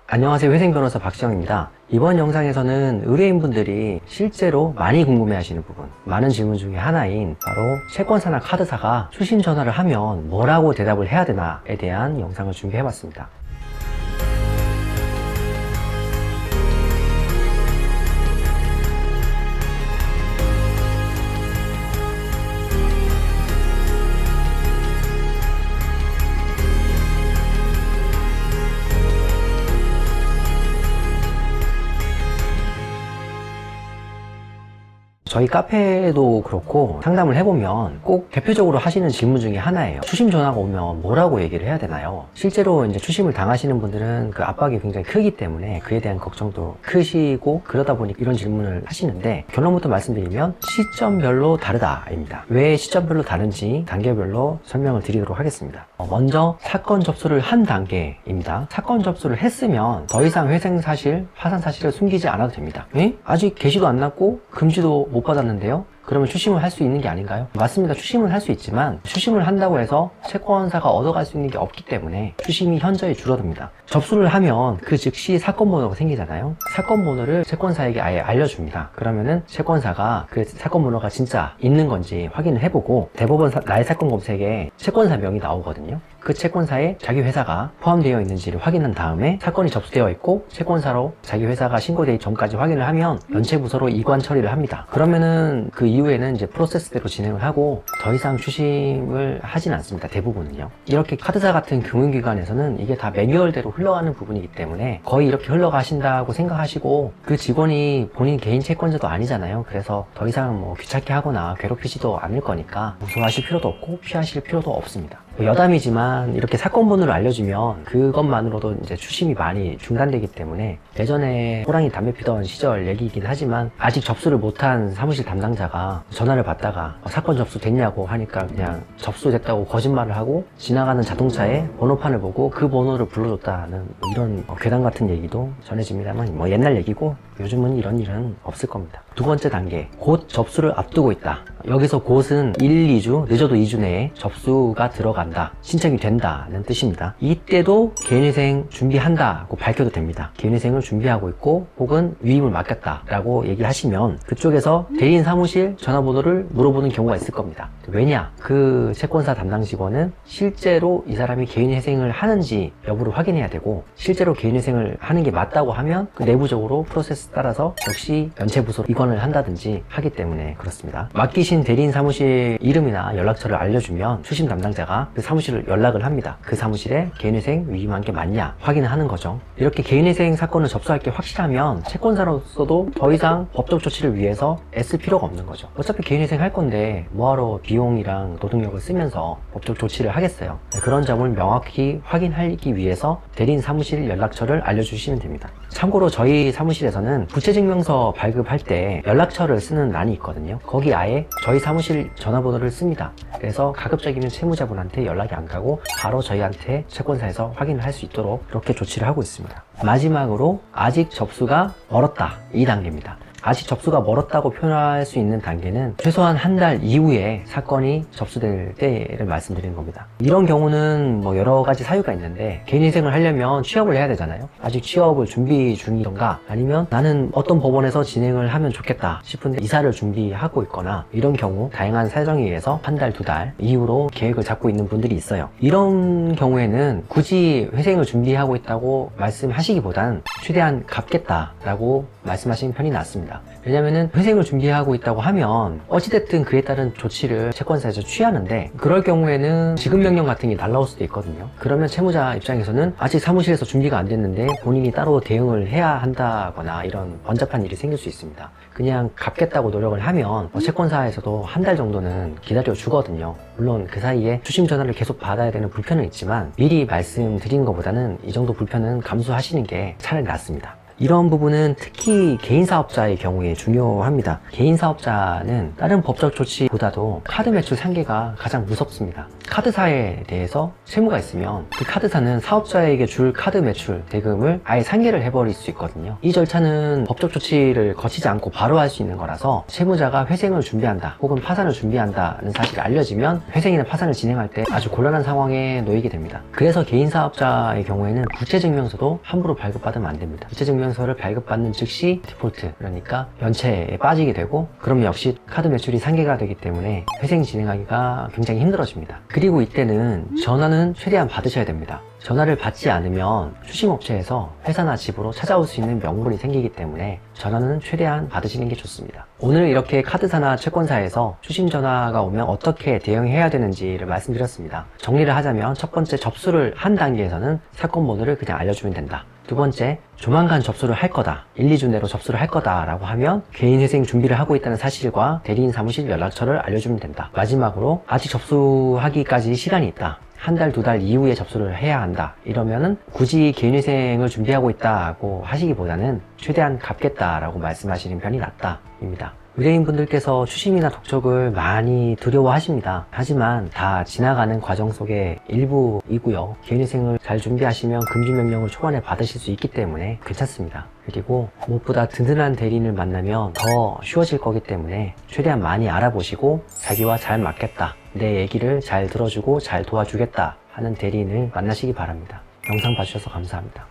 안녕하세요. 회생변호사 박시영입니다. 이번 영상에서는 의뢰인분들이 실제로 많이 궁금해하시는 부분, 많은 질문 중에 하나인 바로 채권사나 카드사가 추심 전화를 하면 뭐라고 대답을 해야 되나에 대한 영상을 준비해봤습니다. 저희 카페도 그렇고 상담을 해보면 꼭 대표적으로 하시는 질문 중에 하나예요. 추심 전화가 오면 뭐라고 얘기를 해야 되나요? 실제로 이제 추심을 당하시는 분들은 그 압박이 굉장히 크기 때문에 그에 대한 걱정도 크시고 그러다 보니 이런 질문을 하시는데, 결론부터 말씀드리면 시점별로 다르다입니다. 왜 시점별로 다른지 단계별로 설명을 드리도록 하겠습니다. 먼저 사건 접수를 한 단계입니다. 사건 접수를 했으면 더 이상 회생 사실, 파산 사실을 숨기지 않아도 됩니다. 아직 개시도 안 났고 금지도 못 받았는데요? 그러면 추심을 할 수 있는 게 아닌가요? 맞습니다. 추심을 할 수 있지만 추심을 한다고 해서 채권사가 얻어갈 수 있는 게 없기 때문에 추심이 현저히 줄어듭니다. 접수를 하면 그 즉시 사건 번호가 생기잖아요. 사건 번호를 채권사에게 아예 알려줍니다. 그러면은 채권사가 그 사건 번호가 진짜 있는 건지 확인을 해보고, 대법원 나의 사건 검색에 채권사 명이 나오거든요. 그 채권사에 자기 회사가 포함되어 있는지를 확인한 다음에 사건이 접수되어 있고 채권사로 자기 회사가 신고되기 전까지 확인을 하면 연체부서로 이관 처리를 합니다. 그러면은 그 이후에는 이제 프로세스대로 진행을 하고 더 이상 추심을 하진 않습니다. 대부분은요. 이렇게 카드사 같은 금융기관에서는 이게 다 매뉴얼대로 흘러가는 부분이기 때문에 거의 이렇게 흘러가신다고 생각하시고, 그 직원이 본인 개인 채권자도 아니잖아요. 그래서 더 이상 뭐 귀찮게 하거나 괴롭히지도 않을 거니까 무서워하실 필요도 없고 피하실 필요도 없습니다. 여담이지만 이렇게 사건 번호를 알려주면 그것만으로도 이제 추심이 많이 중단되기 때문에, 예전에 호랑이 담배 피던 시절 얘기이긴 하지만 아직 접수를 못한 사무실 담당자가 전화를 받다가 사건 접수됐냐고 하니까 그냥 접수됐다고 거짓말을 하고 지나가는 자동차에 번호판을 보고 그 번호를 불러줬다는 이런 괴담 같은 얘기도 전해집니다만 뭐 옛날 얘기고 요즘은 이런 일은 없을 겁니다. 두 번째 단계, 곧 접수를 앞두고 있다. 여기서 곧은 1, 2주, 늦어도 2주 내에 접수가 들어간다, 신청이 된다는 뜻입니다. 이때도 개인회생 준비한다고 밝혀도 됩니다. 개인회생을 준비하고 있고 혹은 위임을 맡겼다라고 얘기하시면 그쪽에서 대리인 사무실 전화번호를 물어보는 경우가 있을 겁니다. 왜냐? 그 채권사 담당 직원은 실제로 이 사람이 개인회생을 하는지 여부를 확인해야 되고, 실제로 개인회생을 하는 게 맞다고 하면 그 내부적으로 프로세스 따라서 역시 연체부서로 이관을 한다든지 하기 때문에 그렇습니다. 맡기신 대리인 사무실 이름이나 연락처를 알려주면 추심 담당자가 그 사무실을 연락을 합니다. 그 사무실에 개인회생 위임한 게 맞냐 확인을 하는 거죠. 이렇게 개인회생 사건을 접수할 게 확실하면 채권사로서도 더 이상 법적 조치를 위해서 애쓸 필요가 없는 거죠. 어차피 개인회생 할 건데 뭐하러 비용이랑 노동력을 쓰면서 법적 조치를 하겠어요. 그런 점을 명확히 확인하기 위해서 대리인 사무실 연락처를 알려주시면 됩니다. 참고로 저희 사무실에서는 부채증명서 발급할 때 연락처를 쓰는 란이 있거든요. 거기 아예 저희 사무실 전화번호를 씁니다. 그래서 가급적이면 채무자분한테 연락이 안 가고 바로 저희한테 채권사에서 확인을 할 수 있도록 이렇게 조치를 하고 있습니다. 마지막으로 아직 접수가 멀었다, 이 단계입니다. 아직 접수가 멀었다고 표현할 수 있는 단계는 최소한 한 달 이후에 사건이 접수될 때를 말씀드리는 겁니다. 이런 경우는 뭐 여러 가지 사유가 있는데, 개인회생을 하려면 취업을 해야 되잖아요. 아직 취업을 준비 중이던가, 아니면 나는 어떤 법원에서 진행을 하면 좋겠다 싶은데 이사를 준비하고 있거나, 이런 경우 다양한 사정에 의해서 한 달, 두 달 이후로 계획을 잡고 있는 분들이 있어요. 이런 경우에는 굳이 회생을 준비하고 있다고 말씀하시기보단 최대한 갚겠다라고 말씀하시는 편이 낫습니다. 왜냐면은 회생을 준비하고 있다고 하면 어찌됐든 그에 따른 조치를 채권사에서 취하는데, 그럴 경우에는 지급명령 같은 게 날라올 수도 있거든요. 그러면 채무자 입장에서는 아직 사무실에서 준비가 안 됐는데 본인이 따로 대응을 해야 한다거나 이런 번잡한 일이 생길 수 있습니다. 그냥 갚겠다고 노력을 하면 채권사에서도 한 달 정도는 기다려 주거든요. 물론 그 사이에 추심 전화를 계속 받아야 되는 불편은 있지만 미리 말씀드린 것보다는 이 정도 불편은 감수하시는 게 차라리 낫습니다. 이런 부분은 특히 개인 사업자의 경우에 중요합니다. 개인 사업자는 다른 법적 조치보다도 카드 매출 상계가 가장 무섭습니다. 카드사에 대해서 채무가 있으면 그 카드사는 사업자에게 줄 카드 매출 대금을 아예 상계를 해버릴 수 있거든요. 이 절차는 법적 조치를 거치지 않고 바로 할 수 있는 거라서 채무자가 회생을 준비한다 혹은 파산을 준비한다는 사실이 알려지면 회생이나 파산을 진행할 때 아주 곤란한 상황에 놓이게 됩니다. 그래서 개인 사업자의 경우에는 부채증명서도 함부로 발급받으면 안 됩니다. 부채증명서를 발급받는 즉시 디폴트, 그러니까 연체에 빠지게 되고, 그럼 역시 카드 매출이 상계가 되기 때문에 회생 진행하기가 굉장히 힘들어집니다. 그리고 이때는 전화는 최대한 받으셔야 됩니다. 전화를 받지 않으면 추심업체에서 회사나 집으로 찾아올 수 있는 명분이 생기기 때문에 전화는 최대한 받으시는 게 좋습니다. 오늘 이렇게 카드사나 채권사에서 추심 전화가 오면 어떻게 대응해야 되는지를 말씀드렸습니다. 정리를 하자면 첫 번째, 접수를 한 단계에서는 사건 번호를 그냥 알려주면 된다. 두 번째, 조만간 접수를 할 거다, 1, 2주 내로 접수를 할 거다 라고 하면 개인회생 준비를 하고 있다는 사실과 대리인 사무실 연락처를 알려주면 된다. 마지막으로 아직 접수하기까지 시간이 있다, 한 달, 두 달 이후에 접수를 해야 한다, 이러면은 굳이 개인회생을 준비하고 있다고 하시기보다는 최대한 갚겠다라고 말씀하시는 편이 낫다입니다. 의뢰인분들께서 추심이나 독촉을 많이 두려워하십니다. 하지만 다 지나가는 과정 속의 일부이고요. 개인회생을 잘 준비하시면 금지명령을 초반에 받으실 수 있기 때문에 괜찮습니다. 그리고 무엇보다 든든한 대리인을 만나면 더 쉬워질 거기 때문에 최대한 많이 알아보시고 자기와 잘 맞겠다, 내 얘기를 잘 들어주고 잘 도와주겠다 하는 대리인을 만나시기 바랍니다. 영상 봐주셔서 감사합니다.